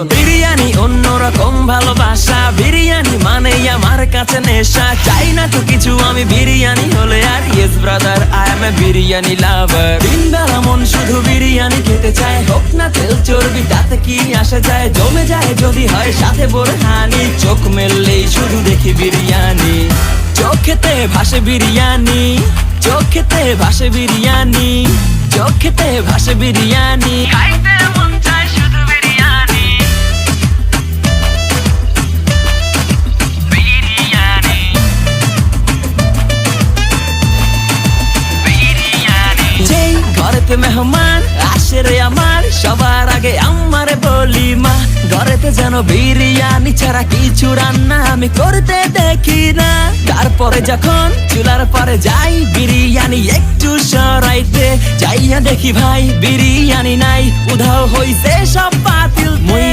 বিরিয়ানি অন্যরকম ভালোবাসা, বিরিয়ানি মানে আমার কাছে নেশা। চাই না তো কিছু আমি বিরিয়ানি হলে আর, yes brother I M A biryani লাভার। দিন বেলা মন শুধু বিরিয়ানি খেতে চায়, হোক না তেল চর্বি তাতে কি আসা যায়। জমে যায় যদি হয় সাথে বোরহানি, চোখ মেললেই শুধু দেখি বিরিয়ানি। চোখেতে ভাসে বিরিয়ানি, চোখেতে ভাসে বিরিয়ানি, চোখেতে ভাসে বিরিয়ানি। খাইতে মন চায় শুধু বিরিয়ানি, বিরিয়ানি, বিরিয়ানি। যেই ঘরেতে মেহমান আসে রে আমার, সবার আগে আমারে বলি মা। ঘরেতে যেন বিরিয়ানি ছাড়া কিছু রান্না আমি করতে দেখি না। তারপরে যখন চুলার পরে যাই বিরিয়ানি একটু সরাইতে, যাইয়া দেখি ভাই বিরিয়ানি নাই, উধাও হইছে সব বাতিল। মই